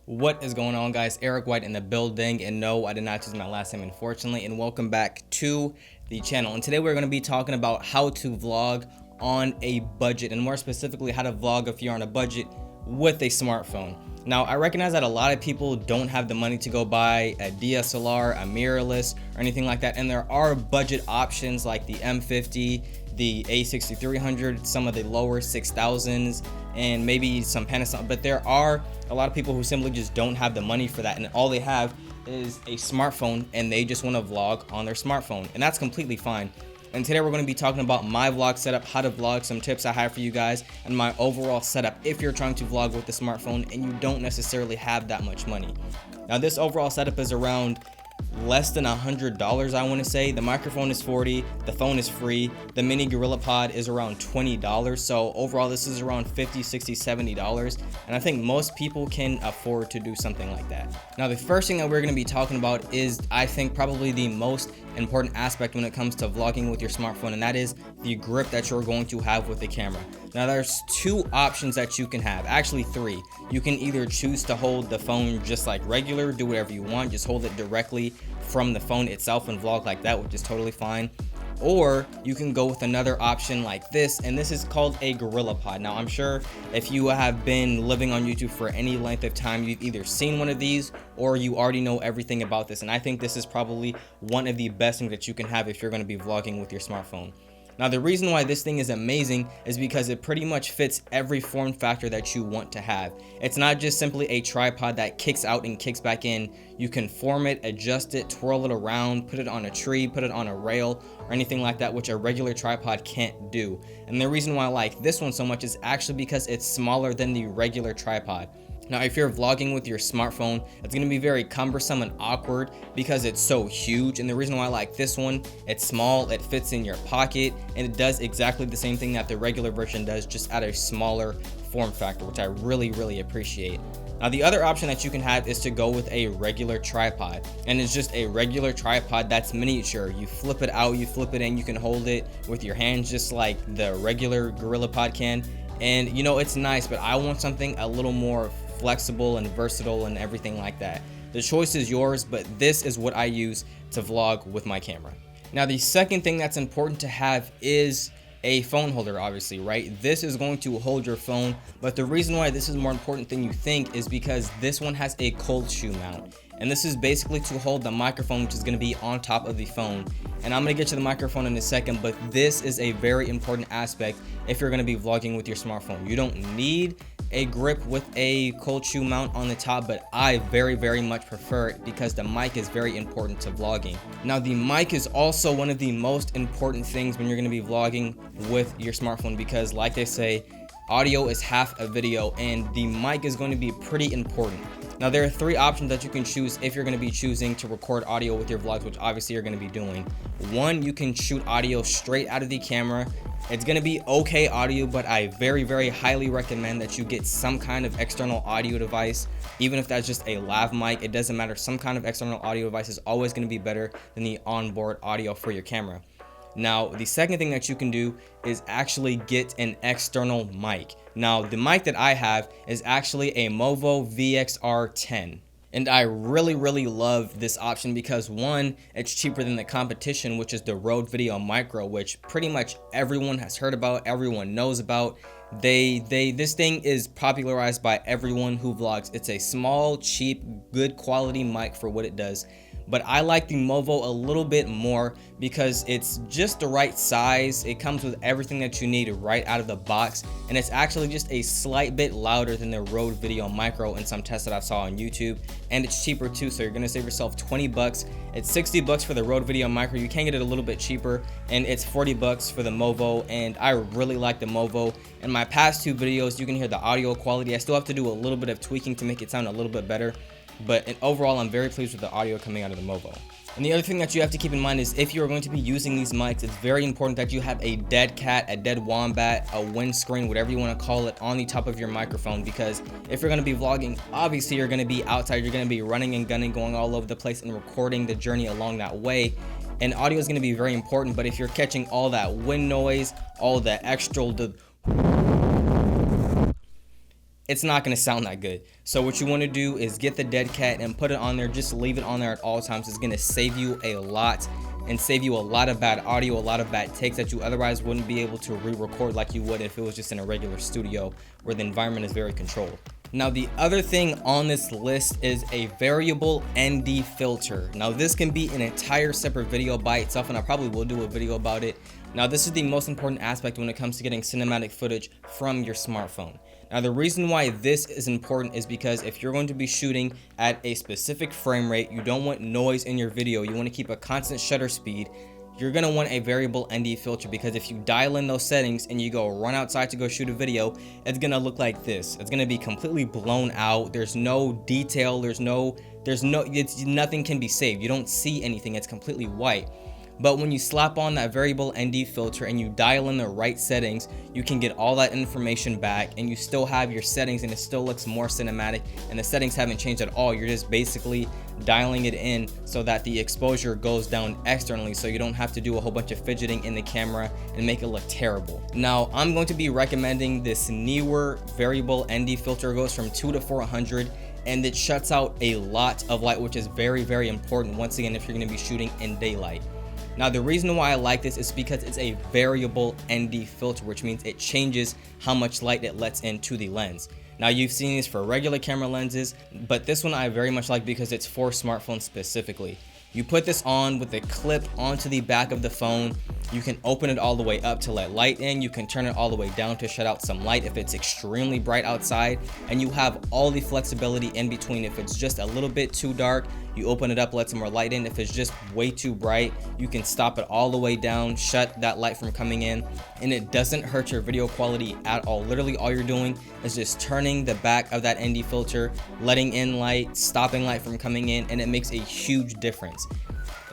What is going on, guys? Eric White in the building, and no, I did not choose my last name, unfortunately. And welcome back to the channel. And today we're going to be talking about how to vlog on a budget, and more specifically how to vlog if you're on a budget with a smartphone. Now, I recognize that a lot of people don't have the money to go buy a DSLR, a mirrorless, or anything like that, and there are budget options like the M50, the A6300, some of the lower 6000s, and maybe some Panasonic, but there are a lot of people who simply just don't have the money for that, and all they have is a smartphone, and they just want to vlog on their smartphone, and that's completely fine. And today we're going to be talking about my vlog setup, how to vlog, some tips I have for you guys, and my overall setup if you're trying to vlog with the smartphone and you don't necessarily have that much money. Now, this overall setup is around less than $100, I want to say. The microphone is $40, the phone is free, the mini GorillaPod is around $20, so overall this is around $50, $60, $70, and I think most people can afford to do something like that. Now, the first thing that we're going to be talking about is, I think, probably the most important aspect when it comes to vlogging with your smartphone, and that is the grip that you're going to have with the camera. Now, there's two options that you can have, actually three. You can either choose to hold the phone just like regular, do whatever you want, just hold it directly from the phone itself and vlog like that, which is totally fine. Or you can go with another option like this, and this is called a GorillaPod. Now, I'm sure if you have been living on YouTube for any length of time, you've either seen one of these or you already know everything about this, and I think this is probably one of the best things that you can have if you're going to be vlogging with your smartphone. Now, the reason why this thing is amazing is because it pretty much fits every form factor that you want to have. It's not just simply a tripod that kicks out and kicks back in. You can form it, adjust it, twirl it around, put it on a tree, put it on a rail, or anything like that, which a regular tripod can't do. And the reason why I like this one so much is actually because it's smaller than the regular tripod. Now, if you're vlogging with your smartphone, it's going to be very cumbersome and awkward because it's so huge. And the reason why I like this one, it's small, it fits in your pocket, and it does exactly the same thing that the regular version does, just at a smaller form factor, which I really appreciate. Now, the other option that you can have is to go with a regular tripod, and it's just a regular tripod that's miniature. You flip it out, you flip it in, you can hold it with your hands just like the regular GorillaPod can. And you know, it's nice, but I want something a little more flexible and versatile and everything like that. The choice is yours, but this is what I use to vlog with my camera. Now, the second thing that's important to have is a phone holder, obviously, right? This is going to hold your phone, but the reason why this is more important than you think is because this one has a cold shoe mount. And this is basically to hold the microphone, which is going to be on top of the phone. And I'm going to get to the microphone in a second, but this is a very important aspect if you're going to be vlogging with your smartphone. You don't need a grip with a cold shoe mount on the top, but I very much prefer it because the mic is very important to vlogging. Now, the mic is also one of the most important things when you're going to be vlogging with your smartphone, because like they say, audio is half a video, and the mic is going to be pretty important. Now, there are three options that you can choose if you're going to be choosing to record audio with your vlogs, which obviously you're going to be doing. One, you can shoot audio straight out of the camera. It's going to be okay audio, but I very highly recommend that you get some kind of external audio device. Even if that's just a lav mic, it doesn't matter. Some kind of external audio device is always going to be better than the onboard audio for your camera. Now, the second thing that you can do is actually get an external mic. Now, the mic that I have is actually a Movo VXR10. And I really love this option because, one, it's cheaper than the competition, which is the Rode Video Micro, which pretty much everyone has heard about, everyone knows about. This thing is popularized by everyone who vlogs. It's a small, cheap, good quality mic for what it does. But I like the Movo a little bit more because it's just the right size. It comes with everything that you need right out of the box, and it's actually just a slight bit louder than the Rode Video Micro in some tests that I saw on YouTube, and it's cheaper too, so you're gonna save yourself 20 bucks. It's 60 bucks for the Rode Video Micro. You can get it a little bit cheaper, and it's 40 bucks for the Movo, and I really like the Movo. In my past two videos, you can hear the audio quality. I still have to do a little bit of tweaking to make it sound a little bit better, but overall, I'm very pleased with the audio coming out of the Movo. And the other thing that you have to keep in mind is if you're going to be using these mics, it's very important that you have a dead cat, a dead wombat, a windscreen, whatever you want to call it, on the top of your microphone, because if you're going to be vlogging, obviously you're going to be outside, you're going to be running and gunning, going all over the place and recording the journey along that way. And audio is going to be very important, but if you're catching all that wind noise, all that extra it's not going to sound that good. So what you want to do is get the dead cat and put it on there. Just leave it on there at all times. It's going to save you a lot and save you a lot of bad audio, a lot of bad takes that you otherwise wouldn't be able to re-record like you would if it was just in a regular studio where the environment is very controlled. Now, the other thing on this list is a variable ND filter. Now, this can be an entire separate video by itself, and I probably will do a video about it. Now, this is the most important aspect when it comes to getting cinematic footage from your smartphone. Now, the reason why this is important is because if you're going to be shooting at a specific frame rate, you don't want noise in your video, you want to keep a constant shutter speed, you're going to want a variable ND filter, because if you dial in those settings and you go run outside to go shoot a video, it's going to look like this. It's going to be completely blown out. There's no detail. Nothing can be saved. You don't see anything. It's completely white. But when you slap on that variable ND filter and you dial in the right settings, you can get all that information back and you still have your settings and it still looks more cinematic, and the settings haven't changed at all. You're just basically dialing it in so that the exposure goes down externally, so you don't have to do a whole bunch of fidgeting in the camera and make it look terrible. Now, I'm going to be recommending this Neewer variable ND filter. It goes from 2 to 400 and it shuts out a lot of light, which is very, very important once again if you're going to be shooting in daylight. Now, the reason why I like this is because it's a variable ND filter, which means it changes how much light it lets into the lens. Now, you've seen this for regular camera lenses, but this one I very much like because it's for smartphones specifically. You put this on with a clip onto the back of the phone. You can open it all the way up to let light in. You can turn it all the way down to shut out some light if it's extremely bright outside. And you have all the flexibility in between. If it's just a little bit too dark, you open it up, let some more light in. If it's just way too bright, you can stop it all the way down, shut that light from coming in, and it doesn't hurt your video quality at all. Literally all you're doing is just turning the back of that ND filter, letting in light, stopping light from coming in, and it makes a huge difference.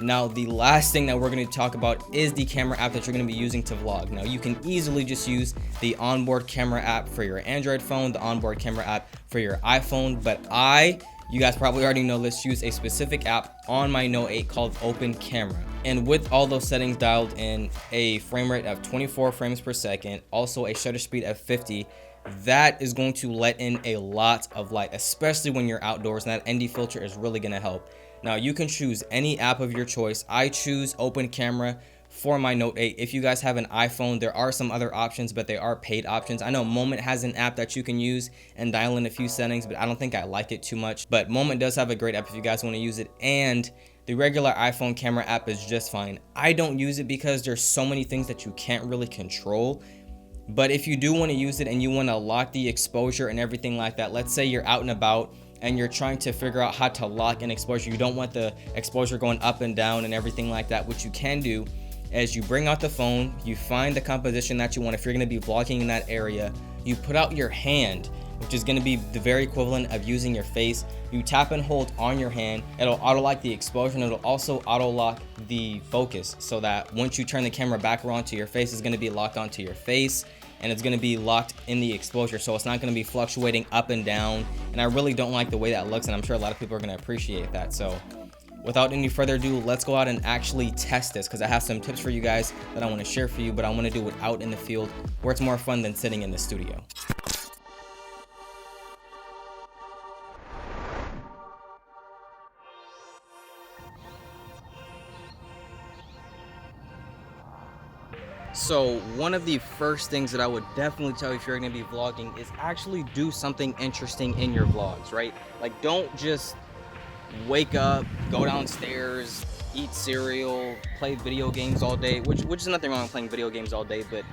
Now, the last thing that we're going to talk about is the camera app that you're going to be using to vlog. Now, you can easily just use the onboard camera app for your Android phone, the onboard camera app for your iPhone, but you guys probably already know this, use a specific app on my Note 8 called Open Camera. And with all those settings dialed in, a frame rate of 24 frames per second, also a shutter speed of 50, that is going to let in a lot of light, especially when you're outdoors, and that ND filter is really going to help. Now, you can choose any app of your choice. I choose Open Camera for my Note 8. If you guys have an iPhone, there are some other options, but they are paid options. I know Moment has an app that you can use and dial in a few settings, but I don't think I like it too much. But Moment does have a great app if you guys want to use it, and the regular iPhone camera app is just fine. I don't use it because there's so many things that you can't really control. But if you do want to use it and you want to lock the exposure and everything like that, let's say you're out and about and you're trying to figure out how to lock in exposure, you don't want the exposure going up and down and everything like that, what you can do is you bring out the phone, you find the composition that you want. If you're going to be vlogging in that area, you put out your hand, which is going to be the very equivalent of using your face. You tap and hold on your hand, it'll auto lock the exposure, and it'll also auto lock the focus, so that once you turn the camera back around to your face, it's going to be locked onto your face and it's going to be locked in the exposure, so it's not going to be fluctuating up and down. And I really don't like the way that looks, and I'm sure a lot of people are going to appreciate that. So without any further ado, let's go out and actually test this, because I have some tips for you guys that I want to share for you, but I want to do it out in the field where it's more fun than sitting in the studio. So one of the first things that I would definitely tell you if you're going to be vlogging is actually do something interesting in your vlogs, right? Like, don't just wake up, go downstairs, eat cereal, play video games all day, which is nothing wrong with playing video games all day, but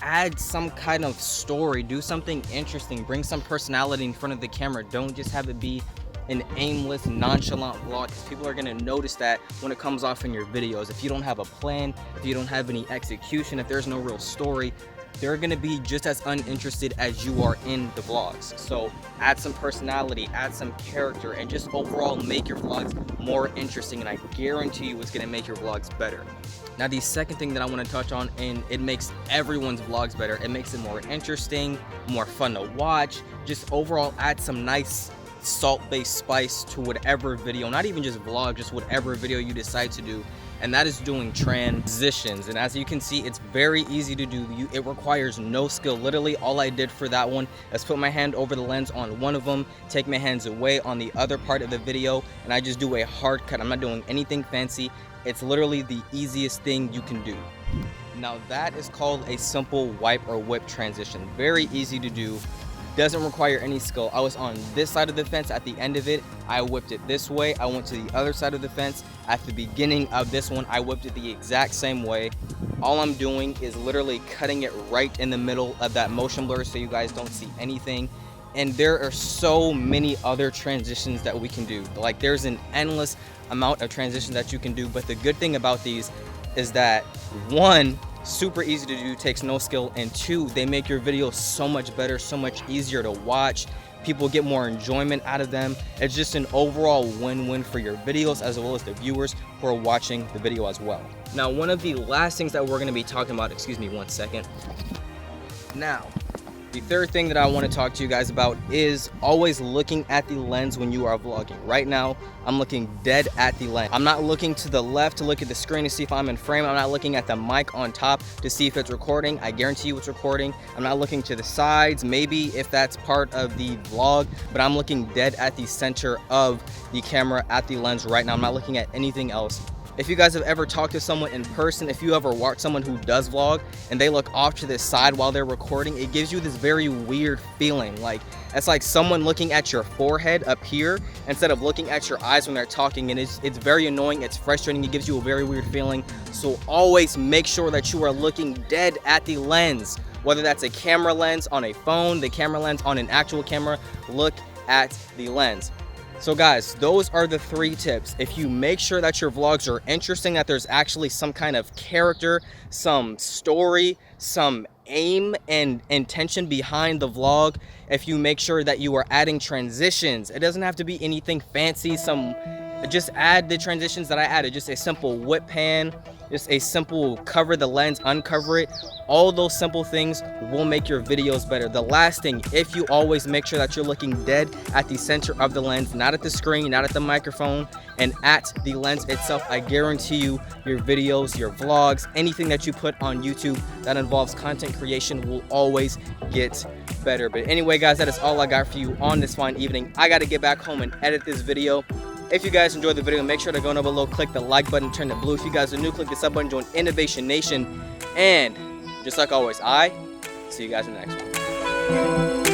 add some kind of story, do something interesting, bring some personality in front of the camera. Don't just have it be an aimless, nonchalant vlog, because people are going to notice that when it comes off in your videos. If you don't have a plan, if you don't have any execution, if there's no real story, they're going to be just as uninterested as you are in the vlogs. So add some personality, add some character, and just overall make your vlogs more interesting, and I guarantee you it's going to make your vlogs better. Now, the second thing that I want to touch on, and it makes everyone's vlogs better, it makes it more interesting, more fun to watch, just overall add some nice salt-based spice to whatever video, not even just vlog, just whatever video you decide to do, and that is doing transitions. And as you can see, it's very easy to do. It requires no skill. Literally all I did for that one is put my hand over the lens on one of them, take my hands away on the other part of the video, and I just do a hard cut. I'm not doing anything fancy. It's literally the easiest thing you can do. Now that is called a simple wipe or whip transition. Very easy to do. Doesn't require any skill. I was on this side of the fence. At the end of it, I whipped it this way. I went to the other side of the fence. At the beginning of this one, I whipped it the exact same way. All I'm doing is literally cutting it right in the middle of that motion blur so you guys don't see anything. And there are so many other transitions that we can do. Like, there's an endless amount of transitions that you can do, but the good thing about these is that, one, super easy to do, takes no skill, and two, they make your videos so much better, so much easier to watch. People get more enjoyment out of them. It's just an overall win-win for your videos as well as the viewers who are watching the video as well. Now, one of the last things that we're going to be talking about, excuse me one second. Now, the third thing that I want to talk to you guys about is always looking at the lens when you are vlogging. Right now, I'm looking dead at the lens. I'm not looking to the left to look at the screen to see if I'm in frame. I'm not looking at the mic on top to see if it's recording. I guarantee you it's recording. I'm not looking to the sides, maybe if that's part of the vlog, but I'm looking dead at the center of the camera at the lens right now. I'm not looking at anything else. If you guys have ever talked to someone in person, if you ever watch someone who does vlog and they look off to the side while they're recording, it gives you this very weird feeling. Like, it's like someone looking at your forehead up here instead of looking at your eyes when they're talking, and it's very annoying, it's frustrating, it gives you a very weird feeling. So always make sure that you are looking dead at the lens. Whether that's a camera lens on a phone, the camera lens on an actual camera, look at the lens. So guys, those are the 3 tips. If you make sure that your vlogs are interesting, that there's actually some kind of character, some story, some aim and intention behind the vlog, if you make sure that you are adding transitions, it doesn't have to be anything fancy. Just add the transitions that I added, just a simple whip pan, just a simple cover the lens, uncover it. All those simple things will make your videos better. The last thing, if you always make sure that you're looking dead at the center of the lens, not at the screen, not at the microphone, and at the lens itself, I guarantee you your videos, your vlogs, anything that you put on YouTube that involves content creation will always get better. But anyway guys, that is all I got for you on this fine evening. I got to get back home and edit this video. If you guys enjoyed the video, make sure to go down below, click the like button, turn it blue. If you guys are new, click the sub button, join Innovation Nation. And just like always, I see you guys in the next one.